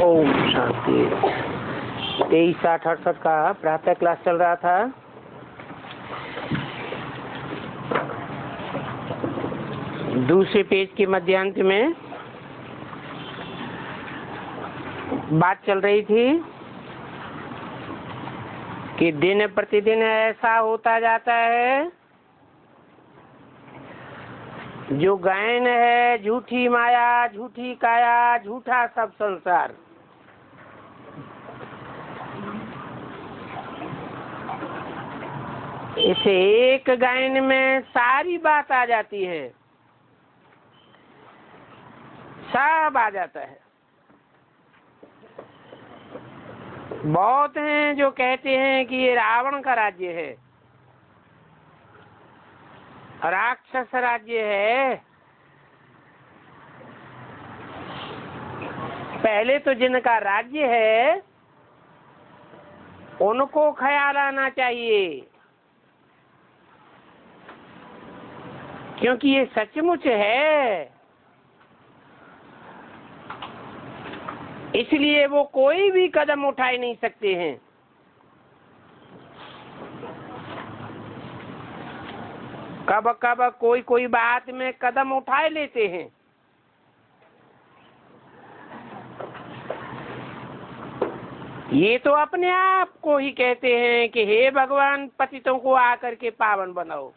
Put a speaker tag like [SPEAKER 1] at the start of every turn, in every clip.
[SPEAKER 1] ओम शांति। 23/8/68 का प्रातः क्लास चल रहा था। दूसरे पेज के मध्यांत में बात चल रही थी कि दिन प्रतिदिन ऐसा होता जाता है, जो गायन है झूठी माया, झूठी काया, झूठा सब संसार। इस एक गायन में सारी बात आ जाती है, सब आ जाता है। बहुत हैं जो कहते हैं कि ये रावण का राज्य है, राक्षस राज्य है। पहले तो जिनका राज्य है उनको ख्याल आना चाहिए, क्योंकि ये सचमुच है। इसलिए वो कोई भी कदम उठा नहीं सकते हैं। कब कब कोई बात में कदम उठा लेते हैं। ये तो अपने आप को ही कहते हैं कि हे भगवान, पतितों को आकर के पावन बनाओ।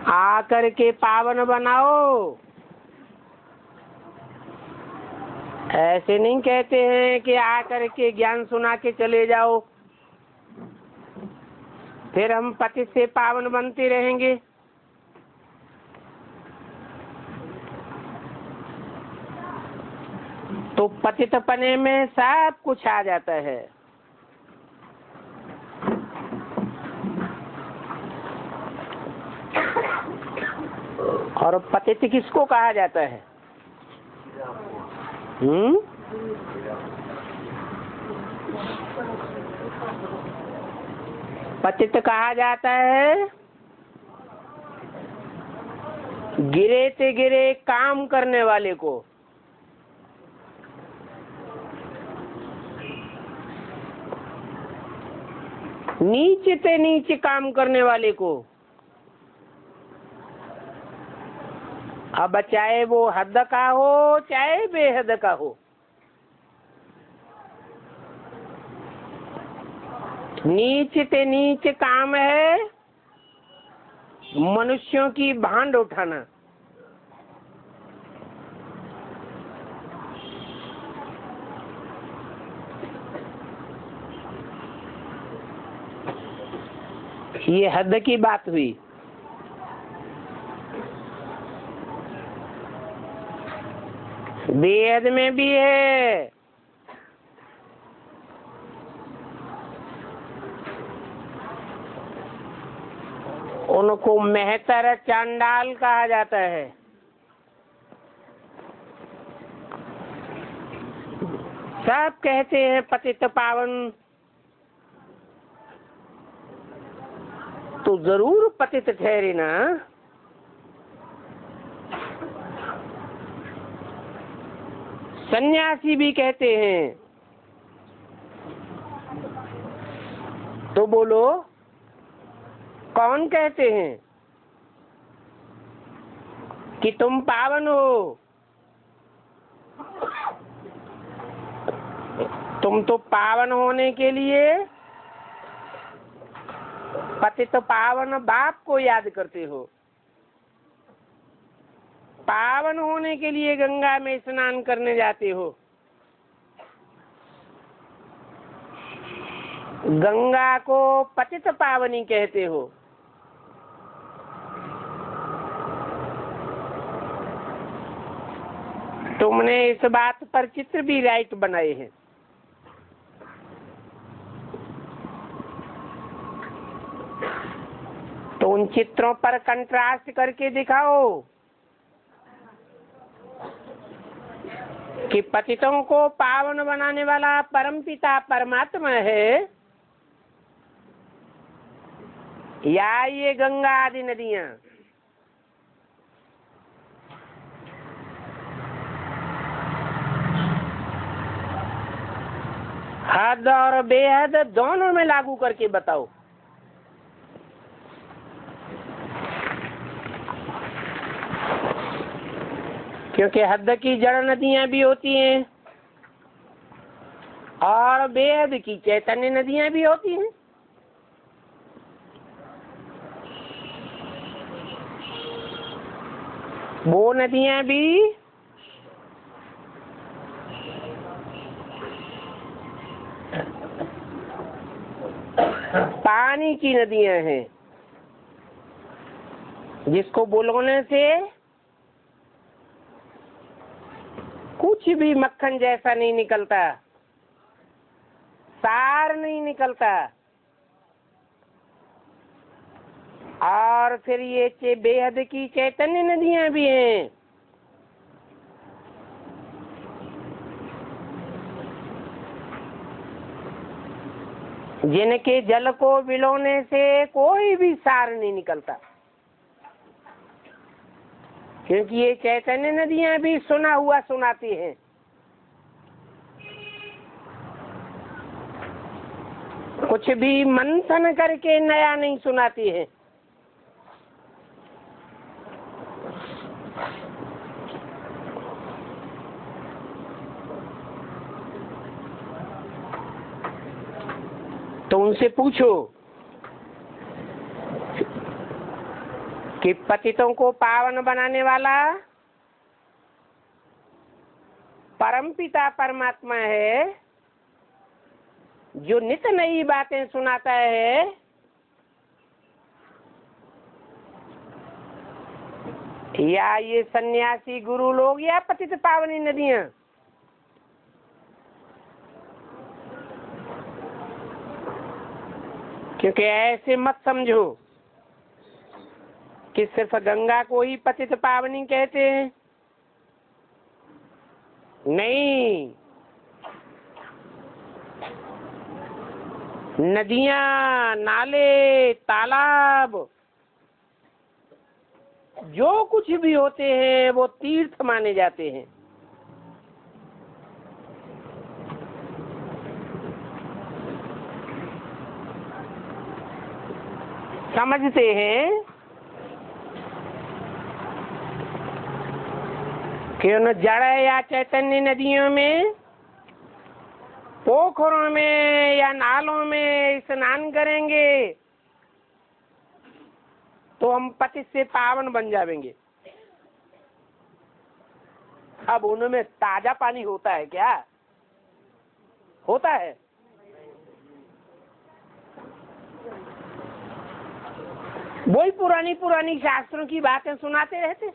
[SPEAKER 1] आकर के पावन बनाओ। ऐसे नहीं कहते हैं कि आकर के ज्ञान सुना के चले जाओ, फिर हम पति से पावन बनते रहेंगे। तो पतितपने में सब कुछ आ जाता है। और पतित किसको कहा जाता है? पतित कहा जाता है गिरे ते गिरे काम करने वाले को। नीचे ते नीचे काम करने वाले को। अब चाहे वो हद का हो चाहे बेहद का हो, नीचे ते नीचे काम है मनुष्यों की भांड उठाना। ये हद की बात हुई। बेहद में भी है। उनको मेहतर चांडाल कहा जाता है। सब कहते हैं पतित पावन, तो जरूर पतित ठहरे ना। सन्यासी भी कहते हैं, तो बोलो कौन कहते हैं कि तुम पावन हो? तुम तो पावन होने के लिए पतित पावन बाप को याद करते हो। पावन होने के लिए गंगा में स्नान करने जाते हो। गंगा को पतित पावनी कहते हो। तुमने इस बात पर चित्र भी राइट बनाए हैं। तो उन चित्रों पर कंट्रास्ट करके दिखाओ। कि पतितों को पावन बनाने वाला परमपिता परमात्मा है, या ये गंगा आदि नदियां? हद और बेहद दोनों में लागू करके बताओ। क्योंकि हद की जड़ नदियां भी होती हैं और बेहद की चैतन्य नदियां भी होती हैं। वो नदियां भी पानी की नदियां हैं, जिसको बुलाने से कुछ भी मक्खन जैसा नहीं निकलता, सार नहीं निकलता। और फिर ये बेहद की चैतन्य नदियां भी हैं, जिनके जल को बिलोने से कोई भी सार नहीं निकलता। क्योंकि ये चैतन्य नदियां भी सुना हुआ सुनाती हैं। कुछ भी मंथन करके नया नहीं सुनाती है। तो उनसे पूछो कि पतितों को पावन बनाने वाला परमपिता परमात्मा है, जो नित नई बातें सुनाता है, या ये सन्यासी गुरु लोग, या पतित पावनी नदियां? क्योंकि ऐसे मत समझो कि सिर्फ गंगा को ही पतित पावनी कहते हैं। नहीं, नदियां, नाले, तालाब जो कुछ भी होते हैं वो तीर्थ माने जाते हैं। समझते हैं कि उन जड़ या चैतन्य नदियों में, पोखरों में या नालों में स्नान करेंगे तो हम पतित से पावन बन जाएंगे। अब उनमें ताजा पानी होता है क्या? होता है? वही पुरानी पुरानी शास्त्रों की बातें सुनाते रहते हैं,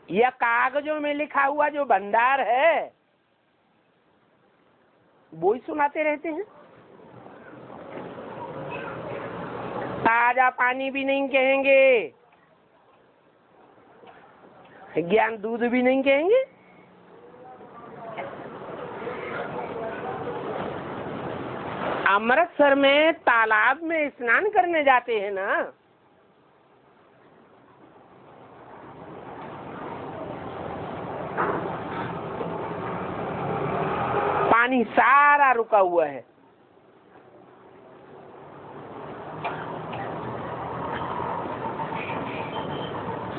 [SPEAKER 1] या कागजों में लिखा हुआ जो भंडार है वो ही सुनाते रहते हैं। ताजा पानी भी नहीं कहेंगे, ज्ञान दूध भी नहीं कहेंगे। अमृतसर में तालाब में स्नान करने जाते हैं ना, पानी सारा रुका हुआ है,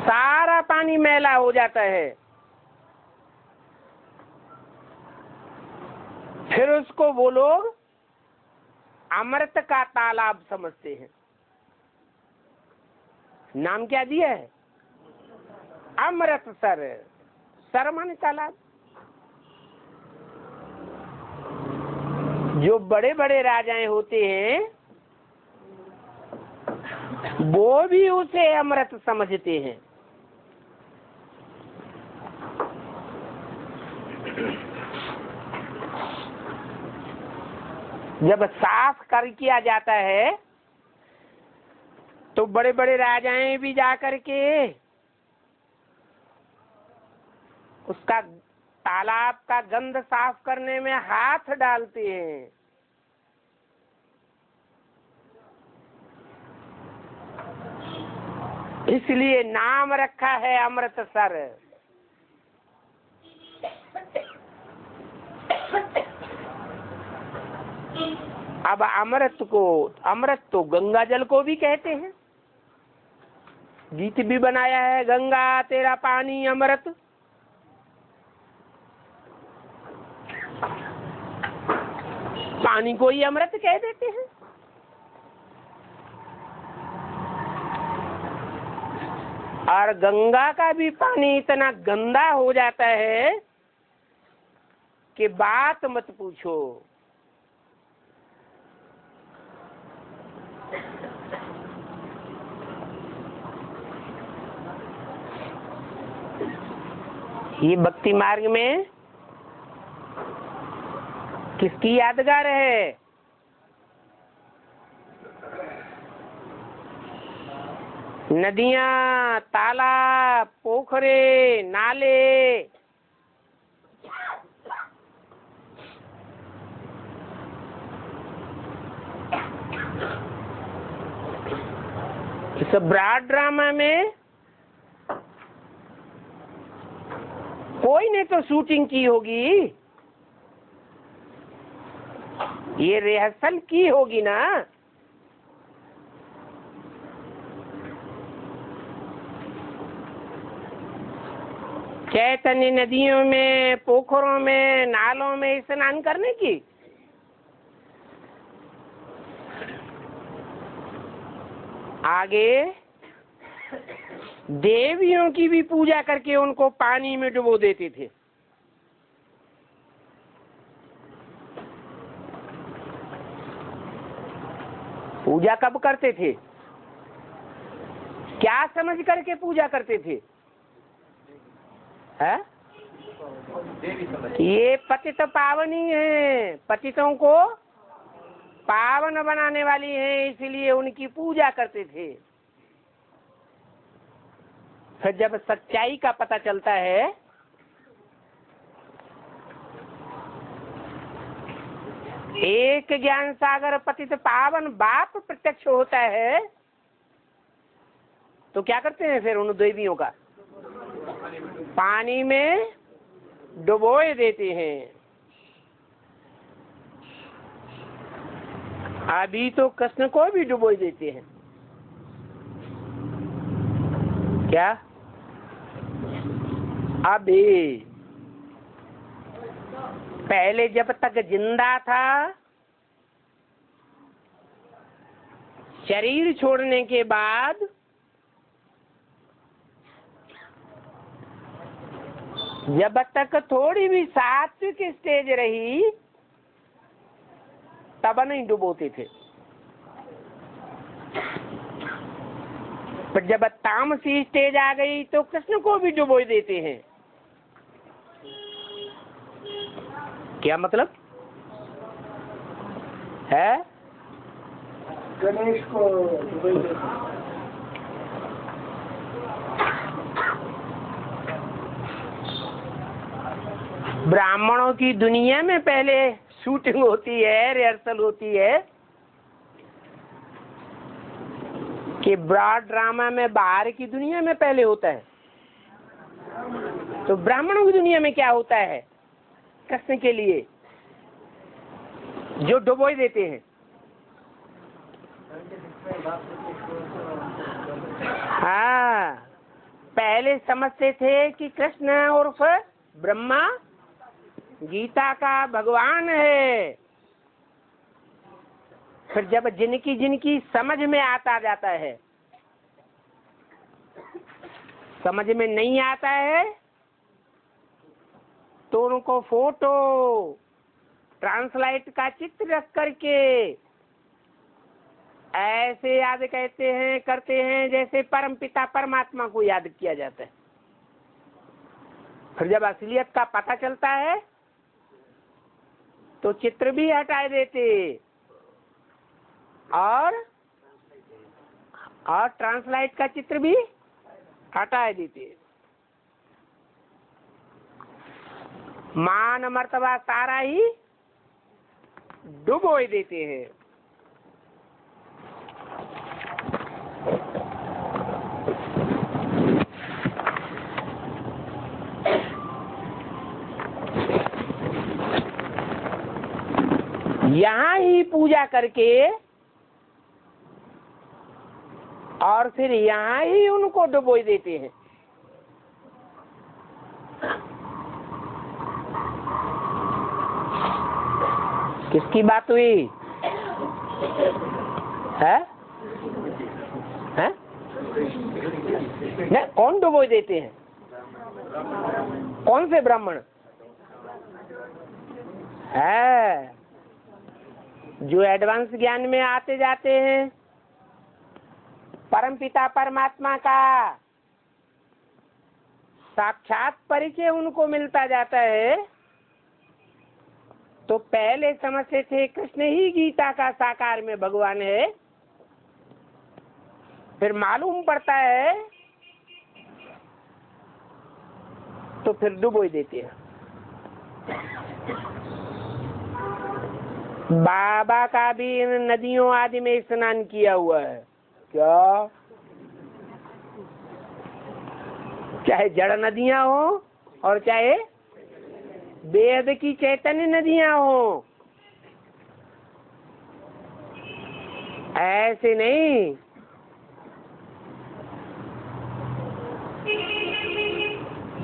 [SPEAKER 1] सारा पानी मैला हो जाता है। फिर उसको वो लोग अमृत का तालाब समझते हैं। नाम क्या दिया है? अमृतसर। सर माने तालाब। जो बड़े बड़े राजाएं होते हैं वो भी उसे अमृत समझते हैं। जब साफ कर किया जाता है तो बड़े बड़े राजाएं भी जाकर के उसका तालाब का गंध साफ करने में हाथ डालते हैं। इसलिए नाम रखा है अमृतसर। अब अमृत तो गंगा जल को भी कहते हैं। गीत भी बनाया है, गंगा तेरा पानी अमृत। पानी को ही अमृत कह देते हैं। और गंगा का भी पानी इतना गंदा हो जाता है कि बात मत पूछो। ये भक्ति मार्ग में किसकी यादगार है? नदियां, तालाब, पोखरे, नाले, इस ब्रॉड ड्रामा में कोई ने तो शूटिंग की होगी, ये रिहर्सल की होगी ना। चैतन्य नदियों में, पोखरों में, नालों में स्नान करने की। आगे देवियों की भी पूजा करके उनको पानी में डुबो देते थे। पूजा कब करते थे? क्या समझ करके पूजा करते थे? है? ये पतित पावनी है, पतितों को पावन बनाने वाली है, इसलिए उनकी पूजा करते थे। फिर जब सच्चाई का पता चलता है, एक ज्ञान सागर पतित पावन बाप प्रत्यक्ष होता है, तो क्या करते हैं फिर उन देवियों का? पानी में डुबोए देते हैं। अभी तो कृष्ण को भी डुबोए देते हैं। क्या? अभी पहले जब तक जिंदा था, शरीर छोड़ने के बाद जब तक थोड़ी भी सात्विक स्टेज रही, तब नहीं डुबोते थे। पर जब तामसी स्टेज आ गई तो कृष्ण को भी डुबो देते हैं। क्या मतलब है?
[SPEAKER 2] गणेश को डुबो देते हैं।
[SPEAKER 1] ब्राह्मणों की दुनिया में पहले शूटिंग होती है, रिहर्सल होती है, कि ब्रॉड ड्रामा में बाहर की दुनिया में पहले होता है। तो ब्राह्मणों की दुनिया में क्या होता है? कृष्ण के लिए जो डुबोई देते हैं। हाँ, पहले समझते थे कि कृष्ण उर्फ ब्रह्मा गीता का भगवान है। फिर जब जिनकी जिनकी समझ में आता जाता है, समझ में नहीं आता है तो उनको फोटो ट्रांसलाइट का चित्र रख करके ऐसे याद करते हैं जैसे परम पिता परमात्मा को याद किया जाता है। फिर जब असलियत का पता चलता है तो चित्र भी हटा देते और ट्रांसलाइट का चित्र भी हटा देते। मान मर्तबा सारा ही डुबो देते हैं। यहाँ ही पूजा करके और फिर यहाँ ही उनको डुबो देते हैं। किसकी बात हुई है? नहीं, कौन डुबो देते हैं? कौन से ब्राह्मण है? जो एडवांस ज्ञान में आते जाते हैं, परम पिता परमात्मा का साक्षात परिचय उनको मिलता जाता है, तो पहले समझते थे कृष्ण ही गीता का साकार में भगवान है, फिर मालूम पड़ता है तो फिर डुबो देते हैं। बाबा का भी इन नदियों आदि में स्नान किया हुआ है क्या? चाहे जड़ नदियां हो और चाहे वेद की चैतन्य नदियां हो, ऐसे नहीं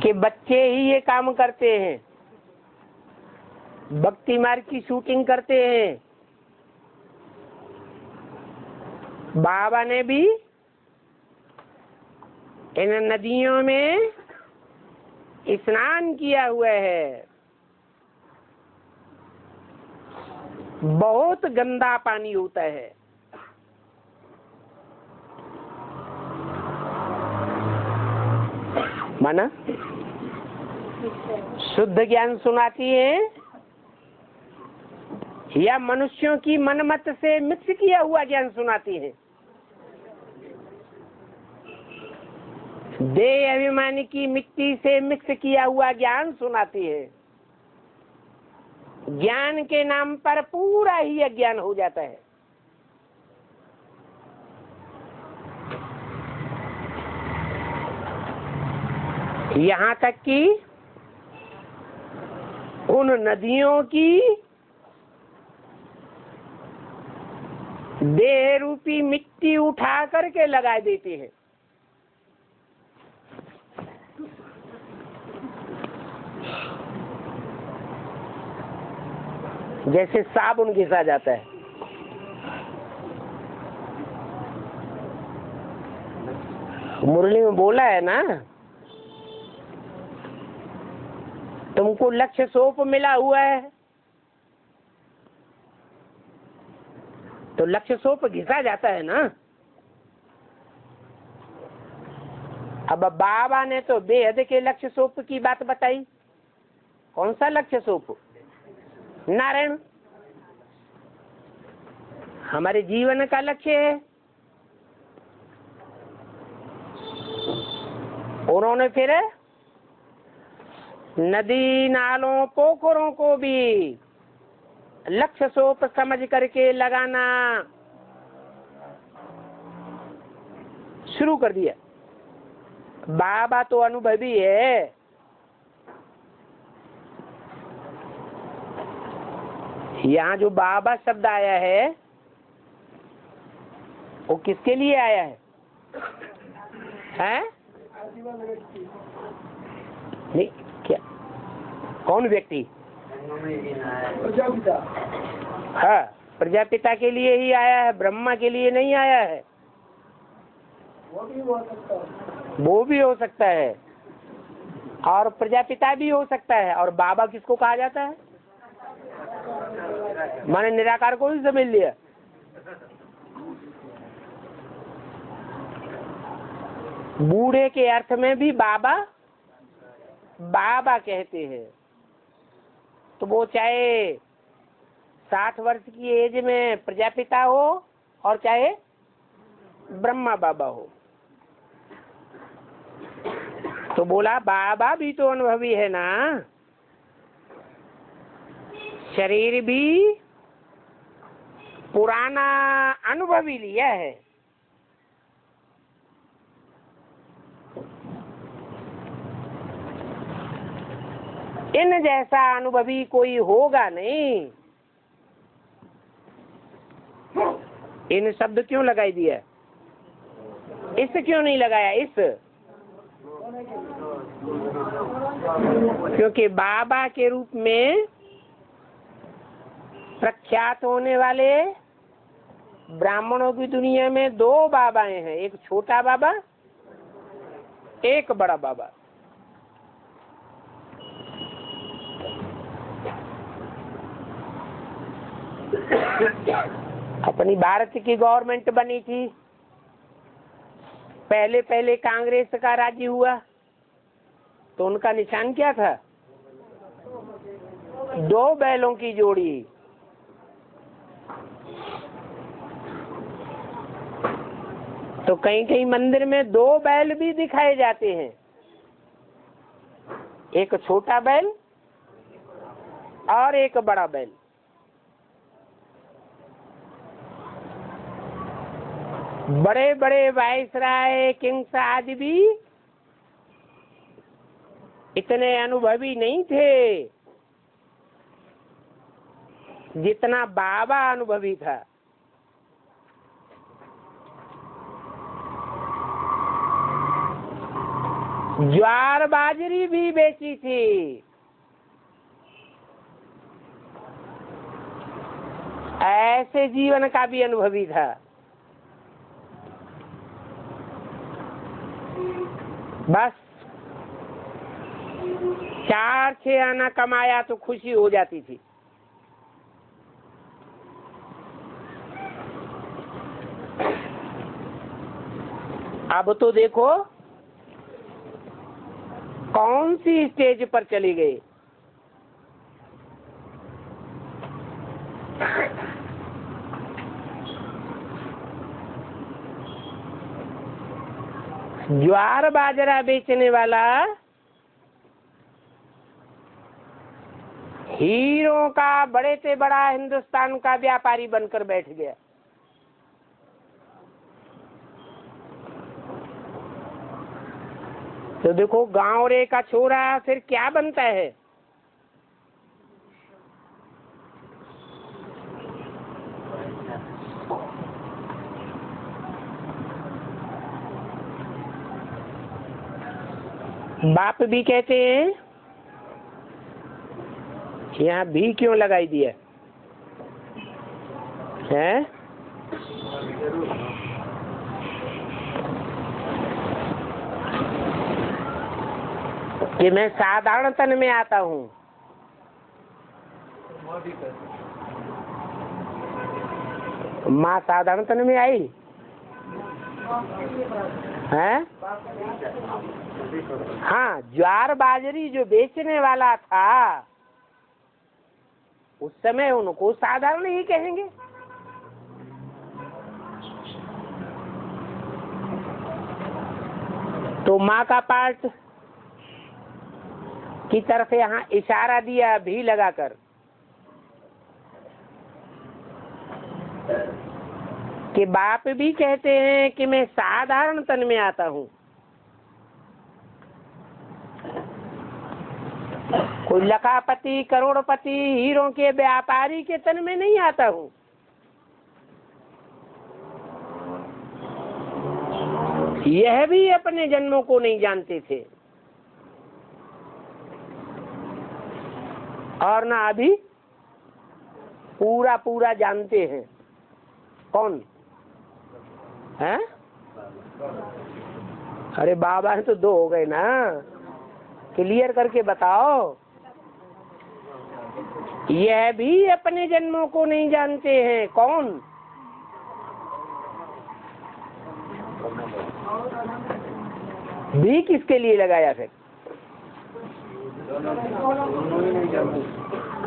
[SPEAKER 1] कि बच्चे ही ये काम करते हैं, भक्ति मार्ग की शूटिंग करते हैं। बाबा ने भी इन नदियों में स्नान किया हुआ है। बहुत गंदा पानी होता है, माना शुद्ध ज्ञान सुनाती है या मनुष्यों की मनमत से मिक्स किया हुआ ज्ञान सुनाती है? देह अभिमानी की मिट्टी से मिक्स किया हुआ ज्ञान सुनाती है। ज्ञान के नाम पर पूरा ही अज्ञान हो जाता है। यहाँ तक कि उन नदियों की देह रूपी मिट्टी उठा करके लगा देते हैं। जैसे साबुन घिसा जाता है। मुरली में बोला है ना, तुमको लक्ष्य सोप मिला हुआ है तो लक्ष्य सोप घिसा जाता है ना। अब बाबा ने तो बेहद के लक्ष्य सोप की बात बताई। कौन सा लक्ष्य सोप? नारायण हमारे जीवन का लक्ष्य है। उन्होंने फिर नदी नालों पोखरों को भी लक्ष्य सोप समझ करके लगाना शुरू कर दिया। बाबा तो अनुभवी है। यहाँ जो बाबा शब्द आया है वो किसके लिए आया है? हैं? नहीं क्या? कौन व्यक्ति? प्रजापिता। हाँ, प्रजापिता के लिए ही आया है, ब्रह्मा के लिए नहीं आया है। वो भी हो सकता है और प्रजापिता भी हो सकता है। और बाबा किसको कहा जाता है? मैंने निराकार को ही समझ लिया। बूढ़े के अर्थ में भी बाबा बाबा कहते हैं। तो वो चाहे 60 वर्ष की एज में प्रजापिता हो और चाहे ब्रह्मा बाबा हो। तो बोला बाबा भी तो अनुभवी है ना। शरीर भी पुराना अनुभव ही लिया है। इन जैसा अनुभवी कोई होगा नहीं। इन शब्द क्यों लगाई दिया? इस क्यों नहीं लगाया? इस क्योंकि बाबा के रूप में प्रख्यात होने वाले ब्राह्मणों की दुनिया में दो बाबाएं हैं, एक छोटा बाबा, एक बड़ा बाबा। अपनी भारत की गवर्नमेंट बनी थी, पहले पहले कांग्रेस का राज्य हुआ, तो उनका निशान क्या था? दो बैलों की जोड़ी। तो कहीं कहीं मंदिर में दो बैल भी दिखाए जाते हैं, एक छोटा बैल और एक बड़ा बैल। बड़े बड़े वायसराय, किंग्स आदि भी इतने अनुभवी नहीं थे जितना बाबा अनुभवी था। ज्वार बाजरी भी बेची थी, ऐसे जीवन का भी अनुभवी था। बस 4-6 आना कमाया तो खुशी हो जाती थी। अब तो देखो कौन सी स्टेज पर चली गई। ज्वार बाजरा बेचने वाला हीरों का बड़े से बड़ा हिंदुस्तान का व्यापारी बनकर बैठ गया। तो देखो गांव रे का छोरा फिर क्या बनता है? बाप भी कहते हैं, यहाँ भी क्यों लगाई दिया है? कि मैं साधारण तन में आता हूँ। माँ साधारण तन में आई है? हाँ, ज्वार बाजरी जो बेचने वाला था उस समय उनको साधारण ही कहेंगे। तो माँ का पार्ट की तरफ यहाँ इशारा दिया भी लगाकर कि बाप भी कहते हैं कि मैं साधारण तन में आता हूँ। कोई लखापति, करोड़पति, हीरों के व्यापारी के तन में नहीं आता हूँ। यह भी अपने जन्मों को नहीं जानते थे और ना अभी पूरा पूरा जानते हैं। कौन है? अरे बाबा तो दो हो गए ना, क्लियर करके बताओ। यह भी अपने जन्मों को नहीं जानते हैं। कौन? भी किसके लिए लगाया?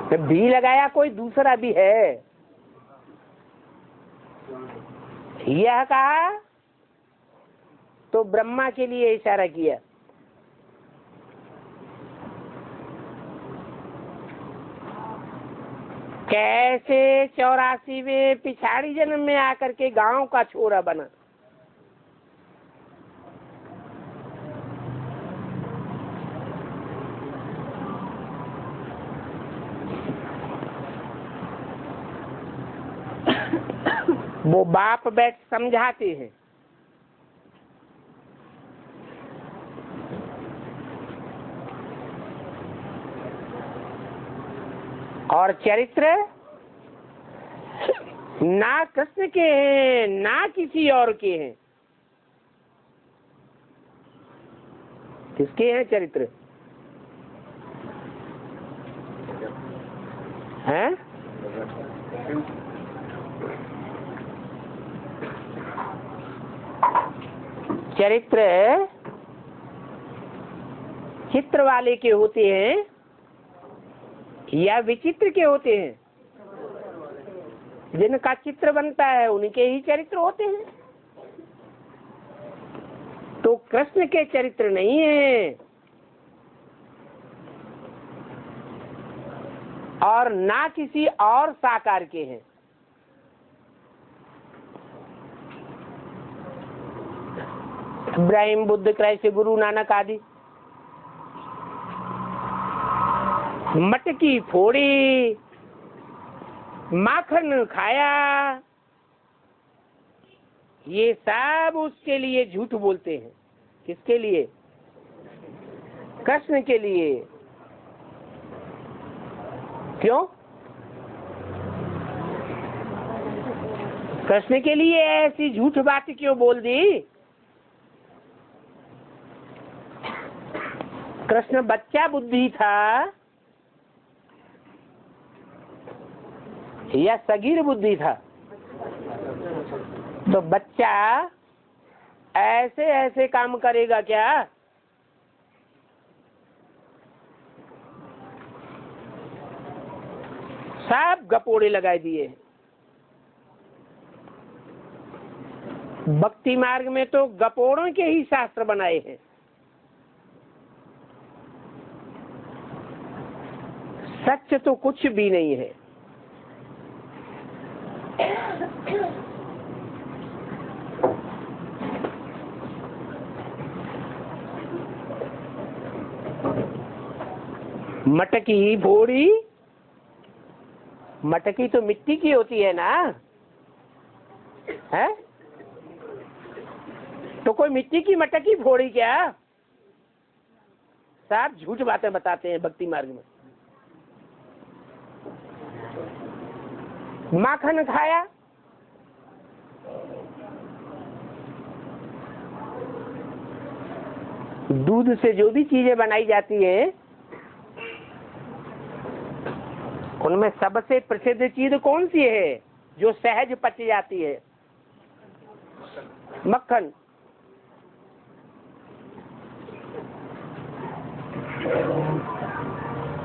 [SPEAKER 1] फिर भी लगाया कोई दूसरा भी है। यह कहा तो ब्रह्मा के लिए इशारा किया। कैसे 84वें पिछाड़ी जन्म में आकर के गांव का छोरा बना। वो बाप बैठ समझाते हैं। और चरित्र ना कृष्ण के हैं ना किसी और के हैं। किसके हैं चरित्र? हैं? चरित्र चित्र वाले के होते हैं या विचित्र के होते हैं? जिनका चित्र बनता है उनके ही चरित्र होते हैं। तो कृष्ण के चरित्र नहीं है और ना किसी और साकार के हैं। इब्राहिम, बुद्ध, क्राइस्ट, गुरु नानक आदि मटकी फोड़ी, माखन खाया, ये सब उसके लिए झूठ बोलते हैं। किसके लिए? कृष्ण के लिए। क्यों? कृष्ण के लिए ऐसी झूठ बात क्यों बोल दी? कृष्ण बच्चा बुद्धि था या सगीर बुद्धि था? तो बच्चा ऐसे ऐसे काम करेगा क्या? सब गपोड़े लगाए दिए। भक्ति मार्ग में तो गपोड़ों के ही शास्त्र बनाए हैं। सच तो कुछ भी नहीं है। मटकी फोड़ी, मटकी तो मिट्टी की होती है ना, है? तो कोई मिट्टी की मटकी फोड़ी क्या? सब झूठ बातें बताते हैं भक्ति मार्ग में। माखन खाया, दूध से जो भी चीजें बनाई जाती है उनमें सबसे प्रसिद्ध चीज कौन सी है जो सहज पच जाती है? मक्खन।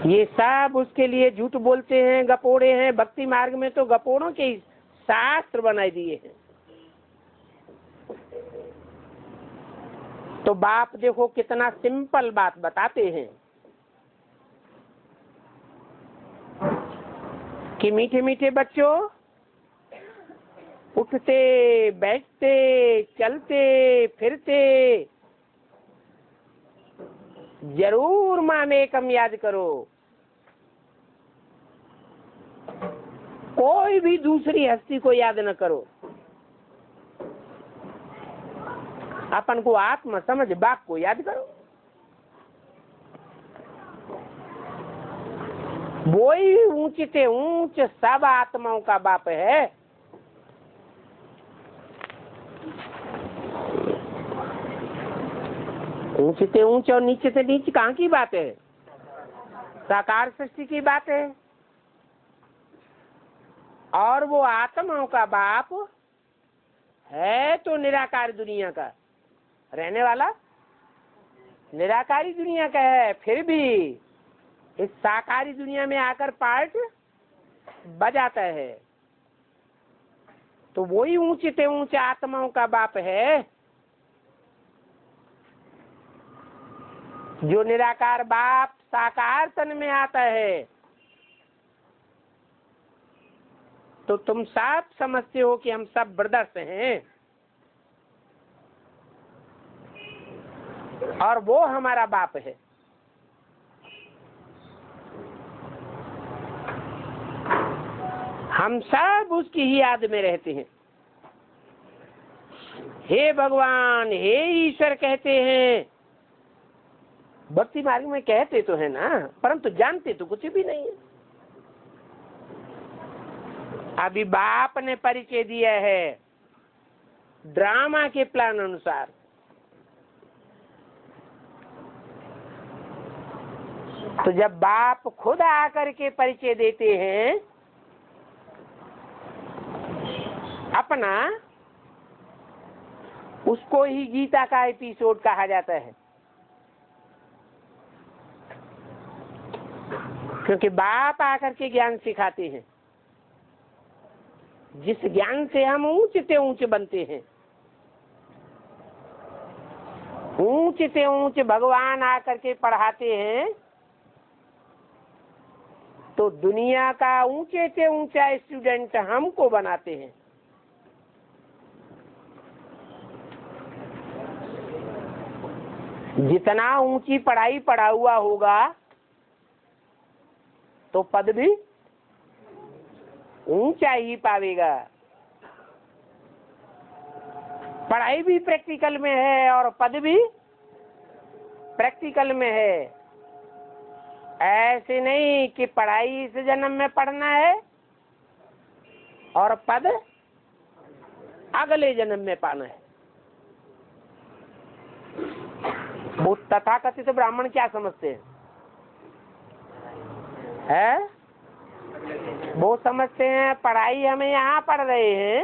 [SPEAKER 1] ये सब उसके लिए झूठ बोलते हैं, गपोड़े हैं। भक्ति मार्ग में तो गपोड़ों के शास्त्र बनाए दिए हैं। तो बाप देखो कितना सिंपल बात बताते हैं कि मीठे मीठे बच्चों, उठते बैठते चलते फिरते जरूर माम एकम याद करो। कोई भी दूसरी हस्ती को याद न करो। अपन को आत्म समझ बाप को याद करो। वो ही ऊंचते ऊंच सब आत्माओं का बाप है। ऊंचते ऊंच और नीचे से नीच कहाँ की बात है? साकार सृष्टि की बात है। और वो आत्माओं का बाप है तो निराकार दुनिया का रहने वाला, निराकारी दुनिया का है। फिर भी इस साकारी दुनिया में आकर पार्ट बजाता है। तो वही ऊंचते ऊंचे आत्माओं का बाप है जो निराकार बाप साकार तन में आता है। तो तुम साफ समझते हो कि हम सब ब्रदर्स हैं और वो हमारा बाप है। हम सब उसकी ही याद में रहते हैं। हे भगवान, हे ईश्वर कहते हैं। भक्ति मार्ग में कहते तो है ना, परंतु जानते तो कुछ भी नहीं है। अभी बाप ने परिचय दिया है ड्रामा के प्लान अनुसार। तो जब बाप खुद आकर के परिचय देते हैं अपना, उसको ही गीता का एपिसोड कहा जाता है। क्योंकि बाप आकर के ज्ञान सिखाते हैं, जिस ज्ञान से हम ऊंच से ऊंच बनते हैं। ऊंच से ऊंच भगवान आकर के पढ़ाते हैं, तो दुनिया का ऊंचे से ऊंचा स्टूडेंट हमको बनाते हैं। जितना ऊंची पढ़ाई पढ़ा हुआ होगा तो पद भी ऊंचा ही पावेगा। पढ़ाई भी प्रैक्टिकल में है और पद भी प्रैक्टिकल में है। ऐसे नहीं कि पढ़ाई इस जन्म में पढ़ना है और पद अगले जन्म में पाना है। वो तथाकथित ब्राह्मण क्या समझते हैं? वो समझते हैं पढ़ाई हमें यहाँ पढ़ रहे हैं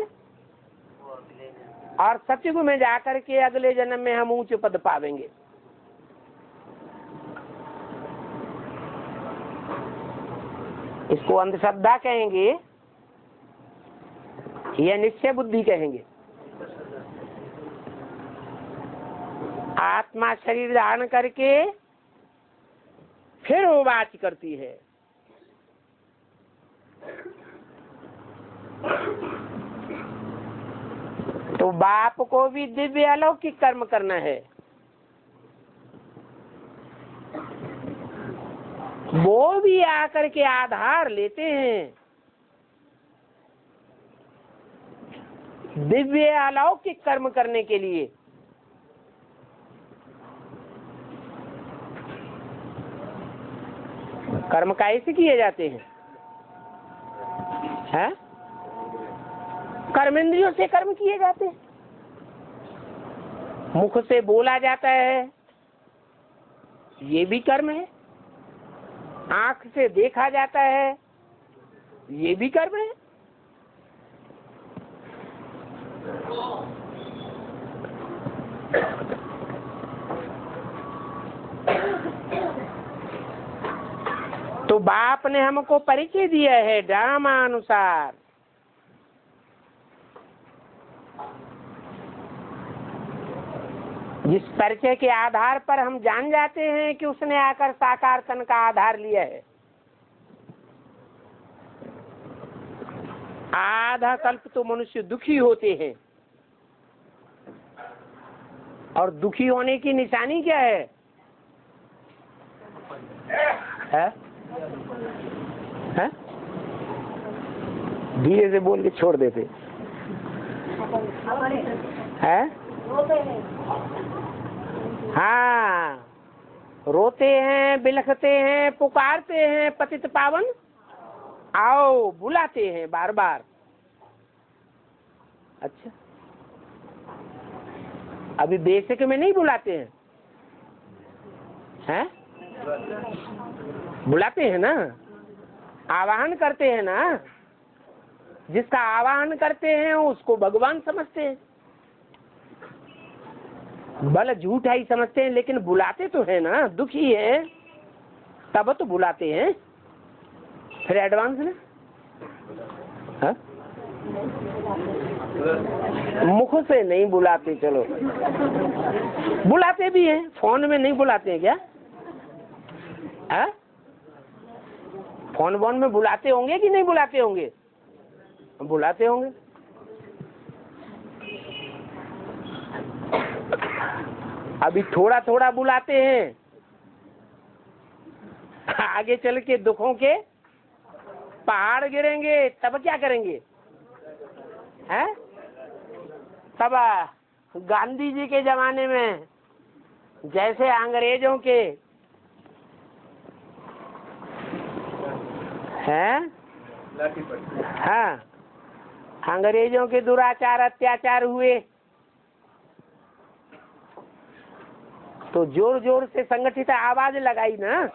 [SPEAKER 1] और सतयुग में जाकर के अगले जन्म में हम ऊंचे पद पावेंगे। इसको अंधश्रद्धा कहेंगे या निश्चय बुद्धि कहेंगे। आत्मा शरीर धारण करके फिर वो बात करती है। तो बाप को भी दिव्य अलौकिक कर्म करना है। वो भी आकर के आधार लेते हैं दिव्य अलौकिक कर्म करने के लिए। कर्म कैसे किए जाते हैं? कर्मेंद्रियों से कर्म किए जाते हैं। मुख से बोला जाता है, ये भी कर्म है। आंख से देखा जाता है, ये भी कर्म है। तो बाप ने हमको परिचय दिया है ड्रामा अनुसार। जिस परिचय के आधार पर हम जान जाते हैं कि उसने आकर साकार तन का आधार लिया है। आधा कल्प तो मनुष्य दुखी होते हैं, और दुखी होने की निशानी क्या है? धीरे से बोल के छोड़ देते हैं। हाँ, रोते हैं, बिलखते हैं, पुकारते हैं, पतित पावन आओ, बुलाते हैं बार बार। अच्छा, अभी बेसिक में नहीं बुलाते हैं? हैं? बुलाते हैं ना, आवाहन करते हैं ना। जिसका आवाहन करते हैं उसको भगवान समझते हैं। भले झूठा ही समझते हैं, लेकिन बुलाते तो है ना। दुखी है तब तो बुलाते हैं। फिर एडवांस में मुख से नहीं बुलाते, चलो बुलाते भी हैं। फोन में नहीं बुलाते हैं क्या? फोन में बुलाते होंगे कि नहीं बुलाते होंगे? बुलाते होंगे। अभी थोड़ा थोड़ा बुलाते हैं, आगे चल के दुखों के पहाड़ गिरेंगे, तब क्या करेंगे? हैं? तब गांधी जी के जमाने में जैसे अंग्रेजों के हैं, हाँ, अंग्रेजों के दुराचार अत्याचार हुए तो जोर जोर से संगठित आवाज लगाई ना।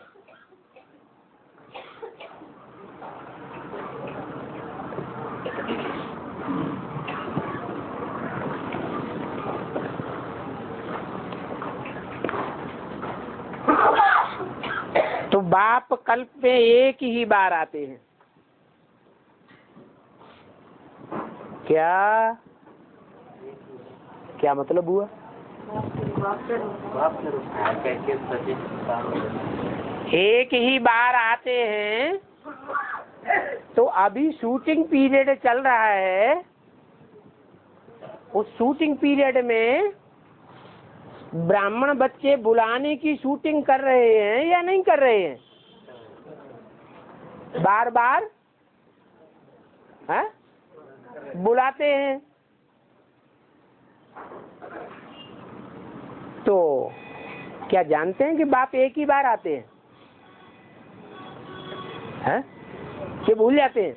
[SPEAKER 1] तो बाप कल्प में एक ही बार आते हैं। क्या क्या मतलब हुआ? एक ही बार आते हैं। तो अभी शूटिंग पीरियड चल रहा है, उस शूटिंग पीरियड में ब्राह्मण बच्चे बुलाने की शूटिंग कर रहे हैं या नहीं कर रहे हैं? बार बार बुलाते हैं। तो क्या जानते हैं कि बाप एक ही बार आते हैं? कि भूल जाते हैं?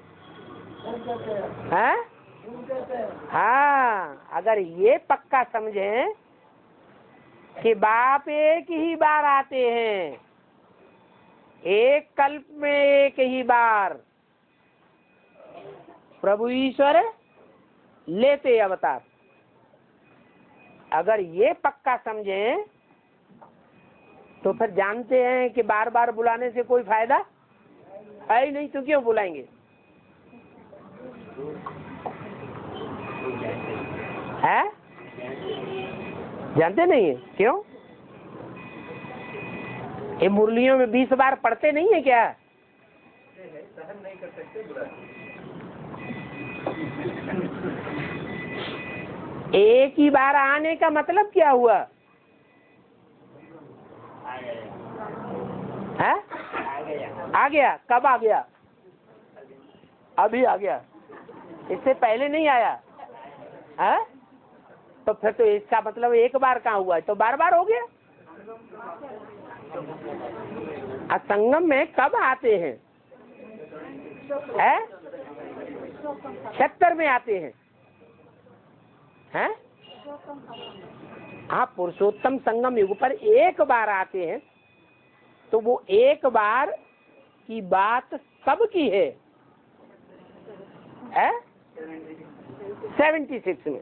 [SPEAKER 1] हाँ, अगर ये पक्का समझें कि बाप एक ही बार आते हैं, एक कल्प में एक ही बार प्रभु ईश्वर लेते अवतार, अगर ये पक्का समझें तो फिर जानते हैं कि बार बार बुलाने से कोई फायदा है ही नहीं, तो क्यों बुलाएंगे? है? जानते नहीं है क्यों? ये मुरलियों में 20 बार पढ़ते नहीं है क्या? सहन नहीं कर सकते बुलाने। एक ही बार आने का मतलब क्या हुआ? है? आ गया। कब आ गया? अभी आ गया, इससे पहले नहीं आया है? तो फिर तो इसका मतलब एक बार कहाँ हुआ है, तो बार बार हो गया। संगम में कब आते हैं? 76 में आते हैं। हैं? हाँ, पुरुषोत्तम संगम युग पर एक बार आते हैं। तो वो एक बार की बात कब की है? 76 में।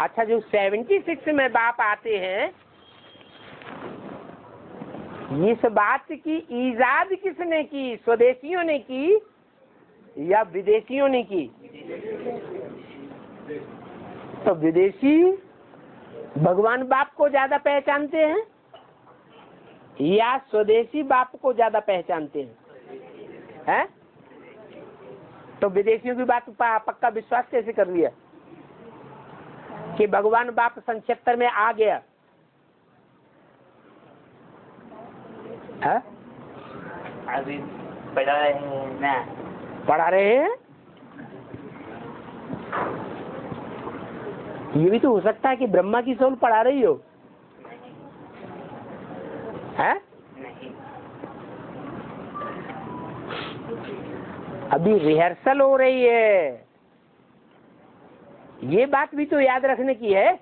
[SPEAKER 1] अच्छा, जो 76 में बाप आते हैं, इस बात की ईजाद किसने की? स्वदेशियों ने की या विदेशियों ने की? तो विदेशी भगवान बाप को ज्यादा पहचानते हैं या स्वदेशी बाप को ज्यादा पहचानते हैं? तो विदेशियों की बात पक्का विश्वास कैसे कर लिया कि भगवान बाप 77 में आ गया?
[SPEAKER 2] अभी पढ़ा रहे हैं ना?
[SPEAKER 1] पढ़ा रहे हैं। ये भी तो हो सकता है कि ब्रह्मा की सोल पढ़ा रही हो। है?
[SPEAKER 2] नहीं।
[SPEAKER 1] अभी रिहर्सल हो रही है, ये बात भी तो याद रखने की है।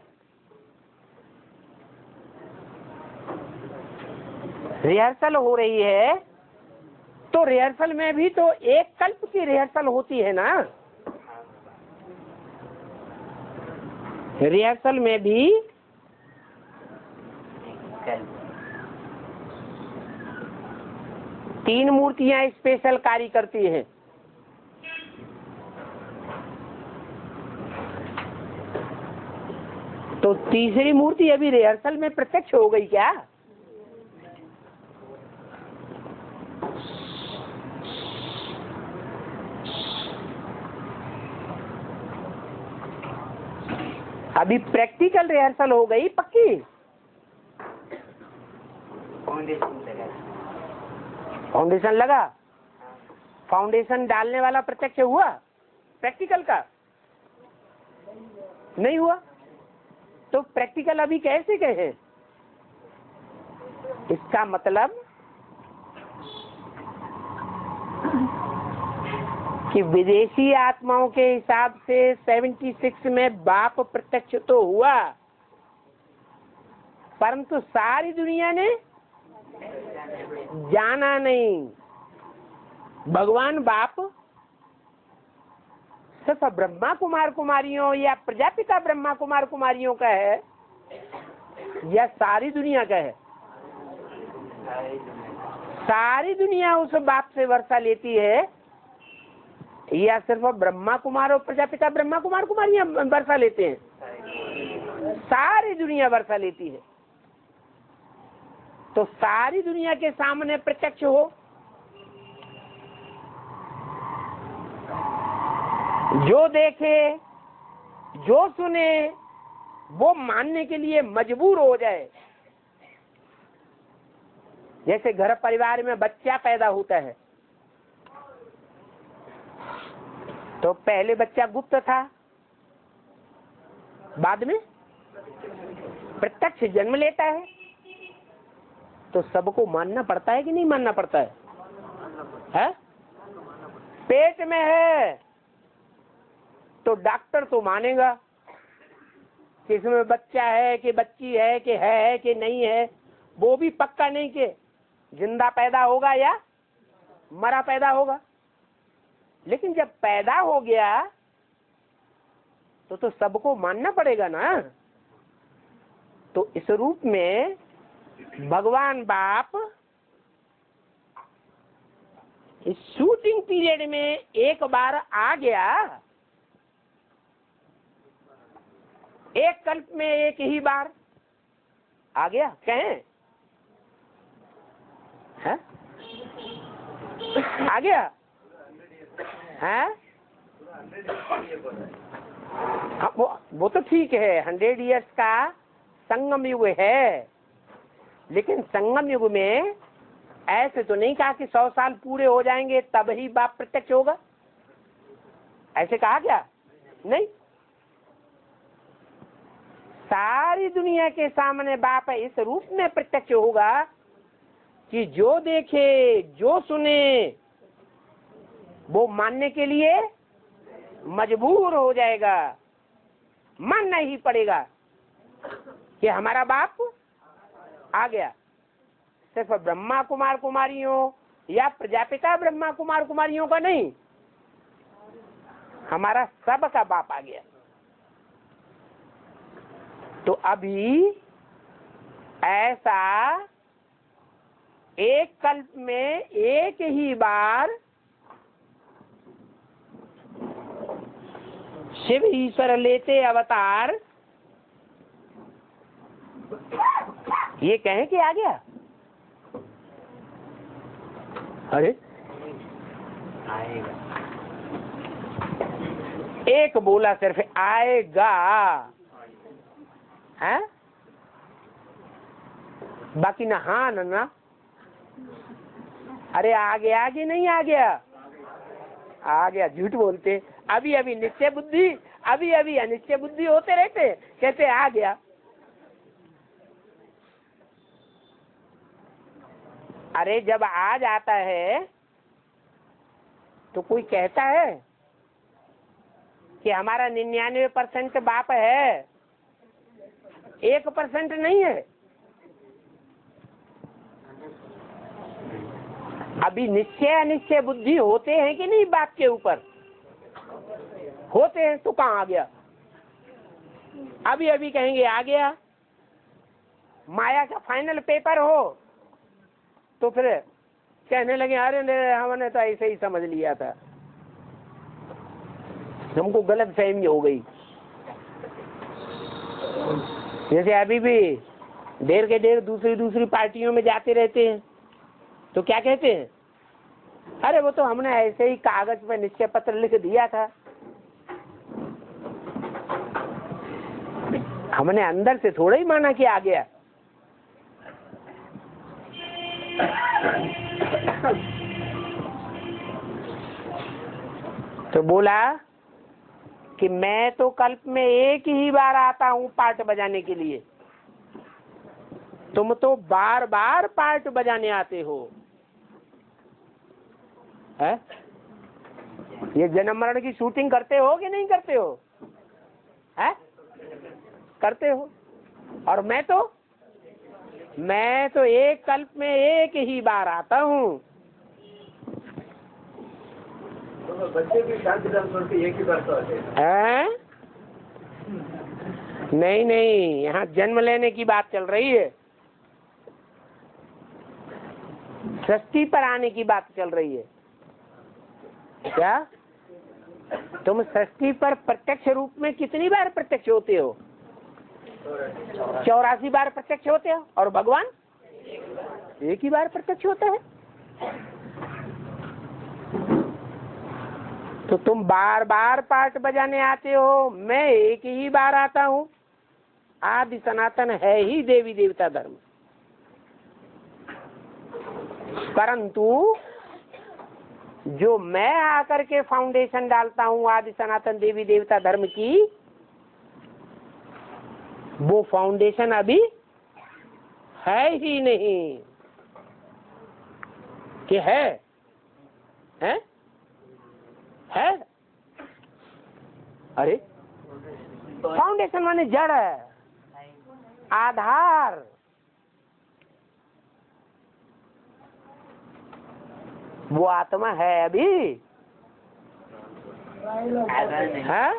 [SPEAKER 1] रिहर्सल हो रही है तो रिहर्सल में भी तो एक कल्प की रिहर्सल होती है ना। रिहर्सल में भी तीन मूर्तियां स्पेशल कार्य करती हैं। तो तीसरी मूर्ति अभी रिहर्सल में प्रत्यक्ष हो गई क्या? अभी प्रैक्टिकल रिहर्सल हो गई पक्की। फाउंडेशन लगा, फाउंडेशन डालने वाला प्रत्यक्ष हुआ, प्रैक्टिकल का नहीं हुआ, तो प्रैक्टिकल अभी कैसे कहे? इसका मतलब कि विदेशी आत्माओं के हिसाब से 76 में बाप प्रत्यक्ष तो हुआ, परंतु सारी दुनिया ने जाना नहीं। भगवान बाप सिर्फ ब्रह्मा कुमार कुमारियों या प्रजापिता ब्रह्मा कुमार कुमारियों का है या सारी दुनिया का है? सारी दुनिया उस बाप से वर्षा लेती है या सिर्फ ब्रह्मा कुमार और प्रजापिता ब्रह्मा कुमार कुमारियां वर्षा लेते हैं? सारी दुनिया वर्षा लेती है। तो सारी दुनिया के सामने प्रत्यक्ष हो, जो देखे जो सुने वो मानने के लिए मजबूर हो जाए। जैसे घर परिवार में बच्चा पैदा होता है तो पहले बच्चा गुप्त था, बाद में प्रत्यक्ष जन्म लेता है, तो सबको मानना पड़ता है कि नहीं मानना पड़ता है? पेट में है तो डॉक्टर तो मानेगा कि इसमें बच्चा है कि बच्ची है कि नहीं है, वो भी पक्का नहीं कि जिंदा पैदा होगा या मरा पैदा होगा। लेकिन जब पैदा हो गया तो सबको मानना पड़ेगा ना। तो इस रूप में भगवान बाप इस शूटिंग पीरियड में एक बार आ गया, एक कल्प में एक ही बार आ गया, कहें है? आ गया है? वो तो ठीक है, 100 इयर्स का संगम युग है, लेकिन संगम युग में ऐसे तो नहीं कहा कि 100 साल पूरे हो जाएंगे तब ही बाप प्रत्यक्ष होगा, ऐसे कहा क्या? नहीं। सारी दुनिया के सामने बाप इस रूप में प्रत्यक्ष होगा कि जो देखे जो सुने वो मानने के लिए मजबूर हो जाएगा, मानना ही पड़ेगा कि हमारा बाप आ गया। सिर्फ ब्रह्मा कुमार कुमारियों या प्रजापिता ब्रह्मा कुमार कुमारियों का नहीं, हमारा सबका बाप आ गया। तो अभी ऐसा एक कल्प में एक ही बार शिव ईश्वर लेते अवतार, ये कहें कि आ गया? अरे
[SPEAKER 2] आएगा,
[SPEAKER 1] एक बोला सिर्फ आएगा है, बाकी ना हाँ ना। अरे आ गया कि नहीं आ गया? आ गया, झूठ बोलते। अभी अभी निश्चय बुद्धि, अभी अभी अनिश्चय बुद्धि होते रहते, कहते आ गया। अरे जब आ जाता है तो कोई कहता है कि हमारा 99% बाप है, 1% नहीं है। अभी निश्चय अनिश्चय बुद्धि होते हैं कि नहीं बाप के ऊपर? होते हैं, तो कहाँ आ गया? अभी अभी कहेंगे आ गया। माया का फाइनल पेपर हो तो फिर कहने लगे अरे हमने तो ऐसे ही समझ लिया था, हमको गलत फहमी हो गई। जैसे अभी भी देर के देर दूसरी पार्टियों में जाते रहते हैं तो क्या कहते हैं, अरे वो तो हमने ऐसे ही कागज पे निश्चय पत्र लिख दिया था। हमने अंदर से थोड़ा ही माना कि आ गया। तो बोला कि मैं तो कल्प में एक ही बार आता हूं पार्ट बजाने के लिए, तुम तो बार बार पार्ट बजाने आते हो। है? ये जन्म मरण की शूटिंग करते हो कि नहीं करते हो? है? करते हो। और मैं तो एक कल्प में एक ही बार आता हूँ।
[SPEAKER 3] तो बच्चे भी शांति धर्म छोड़ के एक ही बार तो आते
[SPEAKER 1] हैं? नहीं नहीं, यहाँ जन्म लेने की बात चल रही है, सृष्टि पर आने की बात चल रही है। क्या तुम सृष्टि पर प्रत्यक्ष रूप में कितनी बार प्रत्यक्ष होते हो? 84 बार प्रत्यक्ष होते हो। और भगवान एक ही बार प्रत्यक्ष होता है। तो तुम बार बार पार्ट बजाने आते हो, मैं एक ही बार आता हूँ। आदि सनातन है ही देवी देवता धर्म, परंतु जो मैं आकर के फाउंडेशन डालता हूँ आदि सनातन देवी देवता धर्म की, वो फाउंडेशन अभी है ही नहीं। कि है? अरे फाउंडेशन माने जड़ है, आधार। वो आत्मा है अभी है?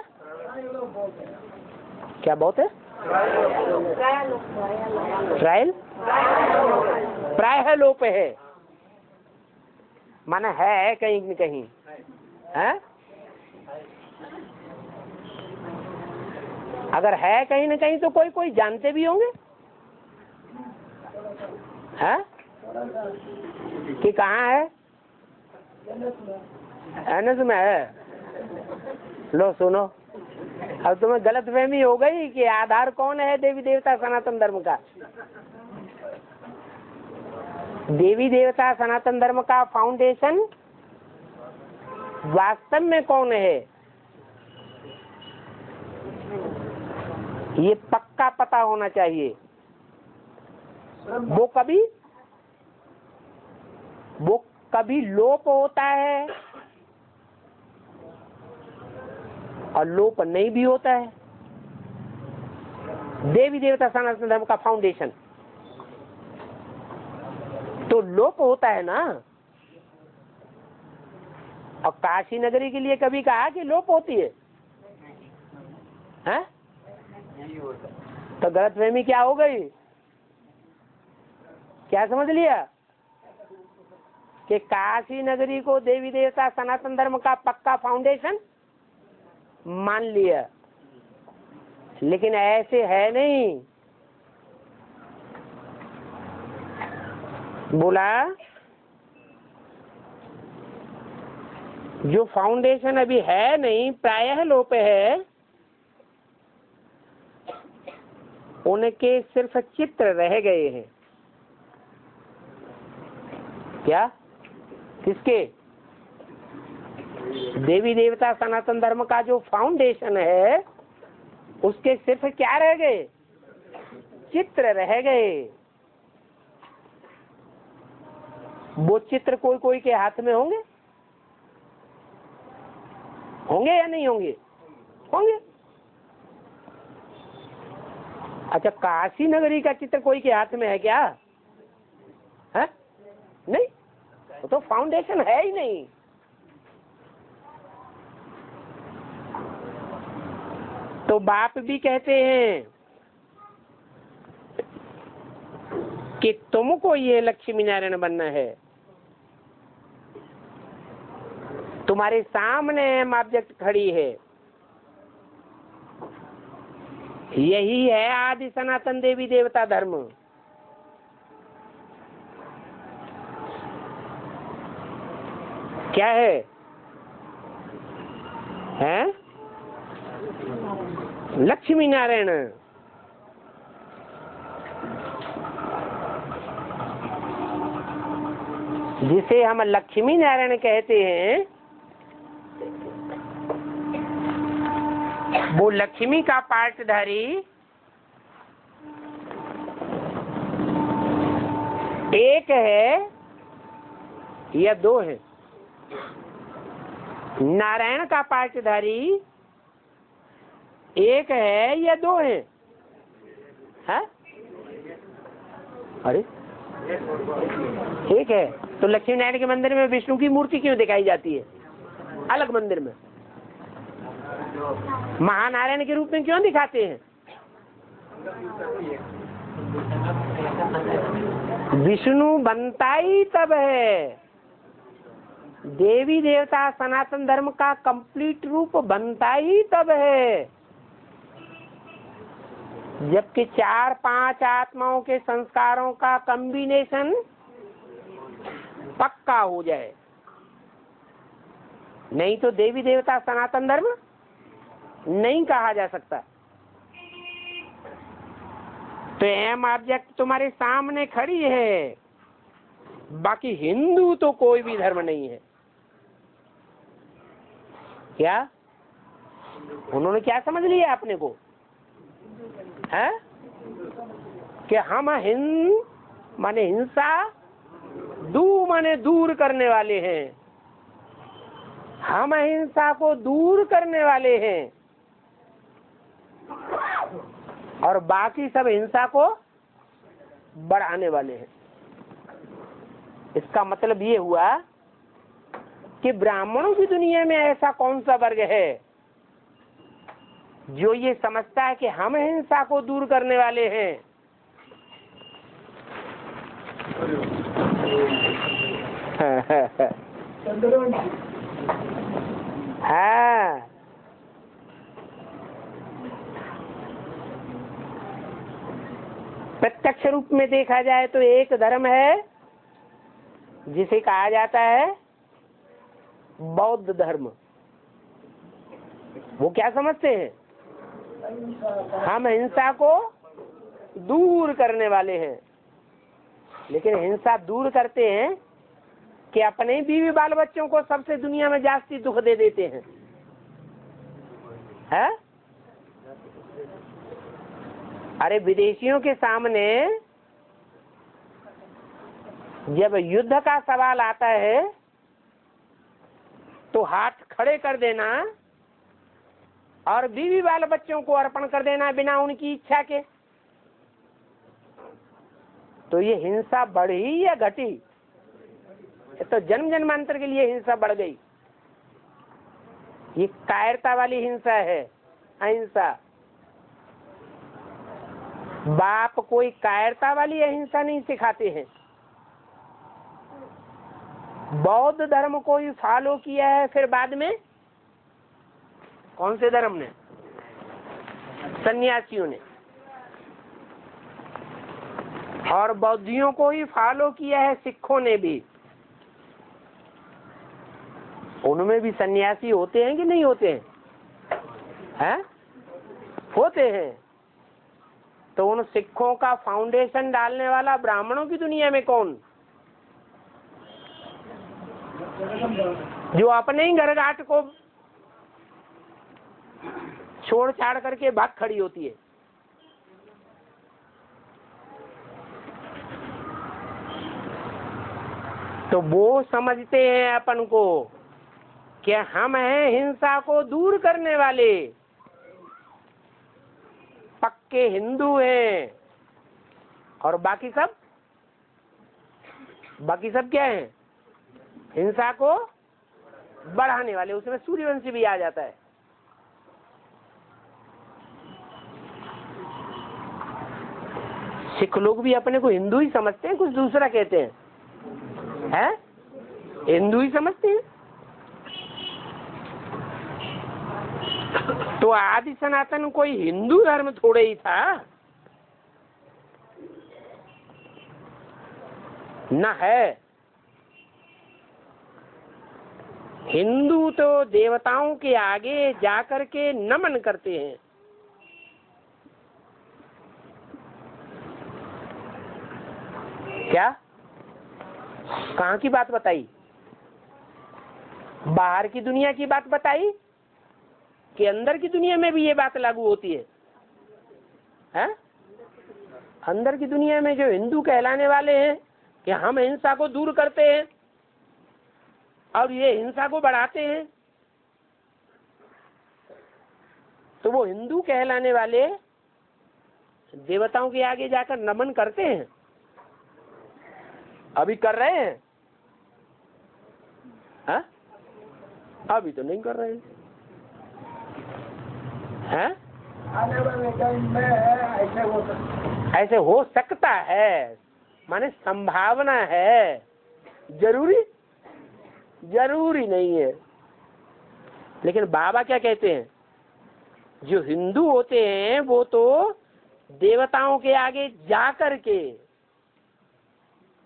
[SPEAKER 1] क्या बहुत है? ट्रायल प्राय लोप है, माना है कहीं न कहीं। है? अगर है कहीं न कहीं तो कोई कोई जानते भी होंगे। है? कि कहाँ है? एनस में है। लो सुनो, अब तुम्हें गलतफहमी हो गई कि आधार कौन है देवी देवता सनातन धर्म का। देवी देवता सनातन धर्म का फाउंडेशन वास्तव में कौन है, ये पक्का पता होना चाहिए। वो कभी लोप होता है और लोप नहीं भी होता है। देवी देवता सनातन धर्म का फाउंडेशन तो लोप होता है ना। और काशी नगरी के लिए कभी कहा कि लोप होती है? हैं? तो गलतफहमी क्या हो गई? क्या समझ लिया कि काशी नगरी को देवी देवता सनातन धर्म का पक्का फाउंडेशन मान लिया, लेकिन ऐसे है नहीं। बोला जो फाउंडेशन अभी है नहीं, प्रायः लोप है, उनके सिर्फ चित्र रह गए हैं। क्या? किसके? देवी देवता सनातन धर्म का जो फाउंडेशन है उसके सिर्फ क्या रह गए? चित्र रह गए। वो चित्र कोई कोई के हाथ में होंगे, होंगे या नहीं होंगे? होंगे। अच्छा, काशी नगरी का चित्र कोई के हाथ में है क्या? है? नहीं, वो तो फाउंडेशन है ही नहीं। तो बाप भी कहते हैं कि तुमको ये लक्ष्मी नारायण बनना है। तुम्हारे सामने एम ऑब्जेक्ट खड़ी है, यही है आदि सनातन देवी देवता धर्म। क्या है? हैं? लक्ष्मी नारायण। जिसे हम लक्ष्मी नारायण कहते हैं, वो लक्ष्मी का पार्टधारी एक है या दो है? नारायण का पार्टधारी एक है या दो है? है? अरे एक है। तो लक्ष्मी नारायण के मंदिर में विष्णु की मूर्ति क्यों दिखाई जाती है अलग मंदिर में? महानारायण के रूप में क्यों दिखाते हैं? विष्णु बनता ही तब है, देवी देवता सनातन धर्म का कंप्लीट रूप बनता ही तब है, जबकि 4-5 आत्माओं के संस्कारों का कॉम्बिनेशन पक्का हो जाए। नहीं तो देवी देवता सनातन धर्म नहीं कहा जा सकता। तो एम ऑब्जेक्ट तुम्हारे सामने खड़ी है, बाकी हिंदू तो कोई भी धर्म नहीं है। क्या उन्होंने क्या समझ लिया अपने को है कि हम माने हिंसा, माने दूर करने वाले हैं, हम हिंसा को दूर करने वाले हैं और बाकी सब हिंसा को बढ़ाने वाले हैं। इसका मतलब ये हुआ कि ब्राह्मणों की दुनिया में ऐसा कौन सा वर्ग है जो ये समझता है कि हम हिंसा को दूर करने वाले हैं? हाँ, प्रत्यक्ष रूप में देखा जाए तो एक धर्म है जिसे कहा जाता है बौद्ध धर्म। वो क्या समझते हैं? हम हिंसा को दूर करने वाले हैं, लेकिन हिंसा दूर करते हैं कि अपने बीवी बाल बच्चों को सबसे दुनिया में जास्ती दुख दे देते हैं। है? अरे विदेशियों के सामने जब युद्ध का सवाल आता है तो हाथ खड़े कर देना और बीवी बाल बच्चों को अर्पण कर देना बिना उनकी इच्छा के। तो ये हिंसा बढ़ी या घटी? तो जन्म जन्मांतर के लिए हिंसा बढ़ गई। ये कायरता वाली हिंसा है, अहिंसा। बाप कोई कायरता वाली अहिंसा नहीं सिखाते हैं। बौद्ध धर्म को ही फॉलो किया है, फिर बाद में कौन से धर्म ने? सन्यासियों ने। और बौद्धियों को ही फॉलो किया है सिखों ने भी। उनमें भी सन्यासी होते हैं कि नहीं होते हैं? हैं? होते हैं। तो उन सिखों का फाउंडेशन डालने वाला ब्राह्मणों की दुनिया में कौन? जो अपने ही घर घाट को छोड़ छाड़ करके भाग खड़ी होती है। तो वो समझते हैं अपन को कि हम हैं हिंसा को दूर करने वाले, पक्के हिंदू हैं, और बाकी सब क्या हैं? हिंसा को बढ़ाने वाले। उसमें सूर्यवंशी भी आ जाता है। सिख लोग भी अपने को हिंदू ही समझते हैं, कुछ दूसरा कहते हैं। हिंदू ही समझते हैं। तो आदि सनातन कोई हिंदू धर्म थोड़े ही था, न है। हिंदू तो देवताओं के आगे जाकर के नमन करते हैं। क्या कहाँ की बात बताई? बाहर की दुनिया की बात बताई कि अंदर की दुनिया में भी ये बात लागू होती है? हैं? अंदर की दुनिया में जो हिंदू कहलाने वाले हैं कि हम हिंसा को दूर करते हैं और ये हिंसा को बढ़ाते हैं, तो वो हिंदू कहलाने वाले देवताओं के आगे जाकर नमन करते हैं? अभी कर रहे हैं? हाँ? अभी तो नहीं कर रहे हैं।
[SPEAKER 3] आने वाले टाइम में ऐसे हो
[SPEAKER 1] सकता है, माने संभावना है, जरूरी नहीं है। लेकिन बाबा क्या कहते हैं, जो हिंदू होते हैं वो तो देवताओं के आगे जा करके,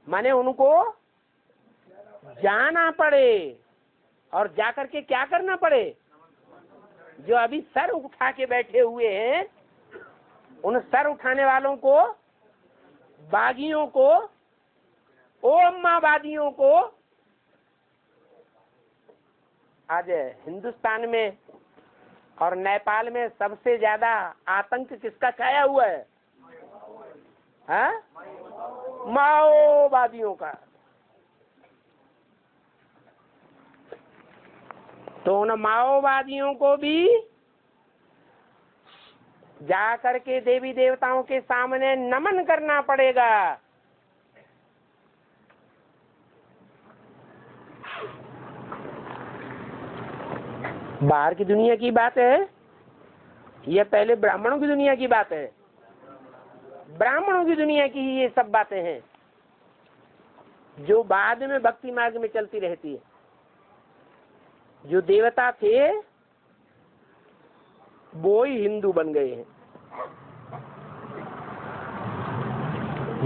[SPEAKER 1] माने उनको जाना पड़े और जाकर के क्या करना पड़े? जो अभी सर उठा के बैठे हुए हैं, उन सर उठाने वालों को, बागियों को, ओम्मावादियों को, आज हिंदुस्तान में और नेपाल में सबसे ज्यादा आतंक किसका छाया हुआ है? हाँ? माओवादियों का। तो उन माओवादियों को भी जा करके देवी देवताओं के सामने नमन करना पड़ेगा। बाहर की दुनिया की बात है, यह पहले ब्राह्मणों की दुनिया की बात है। ब्राह्मणों की दुनिया की ही ये सब बातें हैं जो बाद में भक्ति मार्ग में चलती रहती है। जो देवता थे वो ही हिंदू बन गए हैं।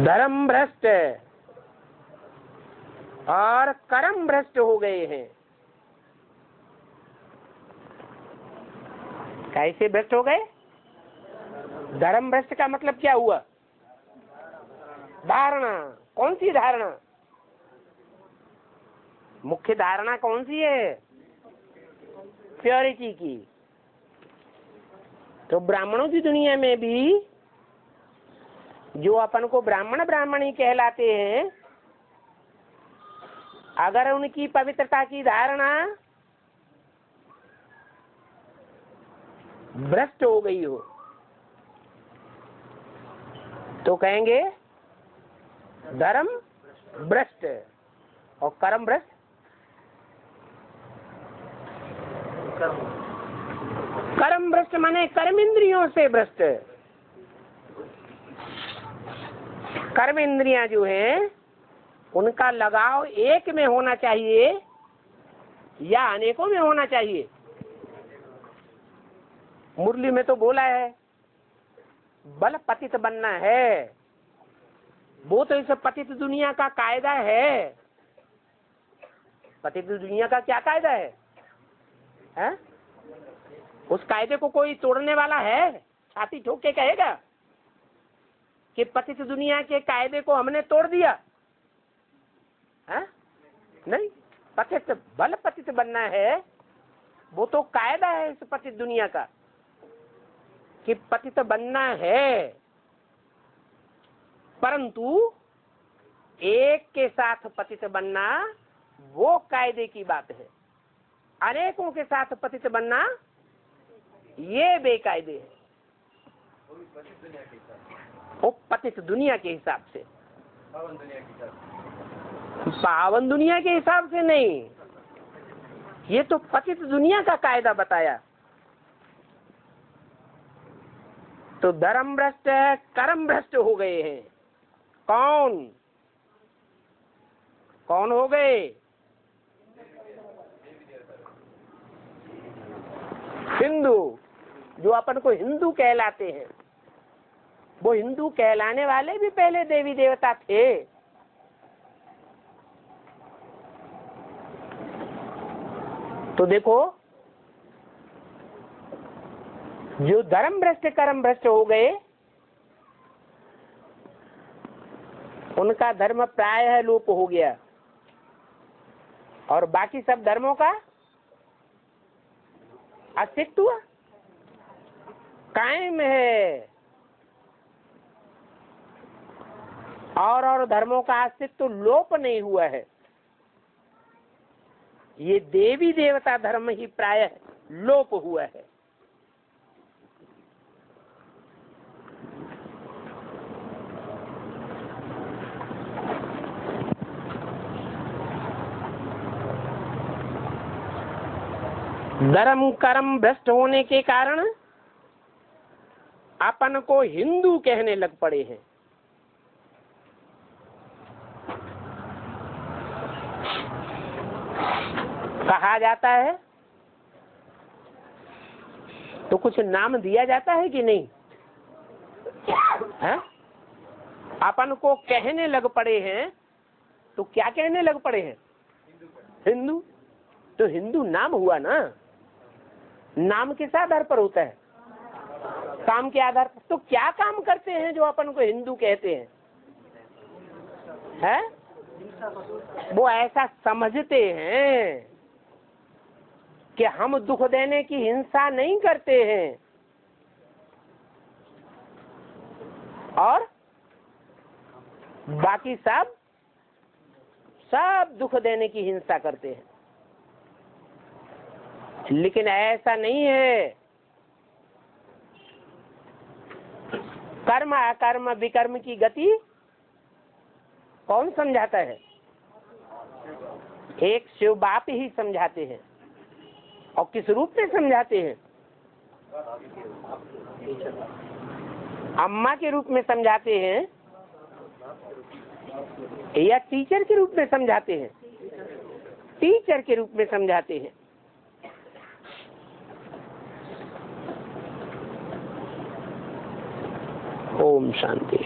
[SPEAKER 1] धर्म भ्रष्ट और कर्म भ्रष्ट हो गए हैं। कैसे भ्रष्ट हो गए? धर्म भ्रष्ट का मतलब क्या हुआ? धारणा। कौन सी धारणा? मुख्य धारणा कौन सी है? प्योरिटी की। तो ब्राह्मणों की दुनिया में भी जो अपन को ब्राह्मण ब्राह्मणी कहलाते हैं, अगर उनकी पवित्रता की धारणा भ्रष्ट हो गई हो तो कहेंगे धर्म भ्रष्ट और कर्म भ्रष्ट। कर्म भ्रष्ट माने कर्म इंद्रियों से भ्रष्ट। कर्म इंद्रियां जो हैं उनका लगाव एक में होना चाहिए या अनेकों में होना चाहिए। मुरली में तो बोला है बल पतित बनना है, वो तो इस पतित दुनिया का कायदा है। पतित दुनिया का क्या कायदा है? हैं? उस कायदे को कोई तोड़ने वाला है? छाती ठोक के कहेगा कि पतित दुनिया के कायदे को हमने तोड़ दिया? हैं? नहीं, पतित बल पतित बनना है, वो तो कायदा है इस पतित दुनिया का कि पतित बनना है। परंतु एक के साथ पतित बनना वो कायदे की बात है, अनेकों के साथ पतित बनना ये बेकायदे है। वो पतित दुनिया के हिसाब से, पावन दुनिया के हिसाब से नहीं। ये तो पतित दुनिया का कायदा बताया। तो धर्म भ्रष्ट है, कर्म भ्रष्ट हो गए हैं। कौन कौन हो गए? हिंदू। जो अपन को हिंदू कहलाते हैं, वो हिंदू कहलाने वाले भी पहले देवी देवता थे। तो देखो, जो धर्म भ्रष्ट कर्म भ्रष्ट हो गए उनका धर्म प्रायः लोप हो गया। और बाकी सब धर्मों का अस्तित्व कायम है, और धर्मों का अस्तित्व लोप नहीं हुआ है। ये देवी देवता धर्म ही प्रायः लोप हुआ है। धर्म कर्म भ्रष्ट होने के कारण अपन को हिंदू कहने लग पड़े हैं। कहा जाता है तो कुछ नाम दिया जाता है कि नहीं है? अपन को कहने लग पड़े हैं तो क्या कहने लग पड़े हैं? हिंदू। तो हिंदू नाम हुआ ना, नाम किस आधार पर होता है? काम के आधार पर। तो क्या काम करते हैं जो अपन को हिंदू कहते हैं? है वो ऐसा समझते हैं कि हम दुख देने की हिंसा नहीं करते हैं और बाकी सब दुख देने की हिंसा करते हैं। लेकिन ऐसा नहीं है। कर्म अकर्म विकर्म की गति कौन समझाता है? एक शिव बाप ही समझाते हैं। और किस रूप में समझाते हैं? अम्मा के रूप में समझाते हैं या टीचर के रूप में समझाते हैं? टीचर के रूप में समझाते हैं। ओम शांति।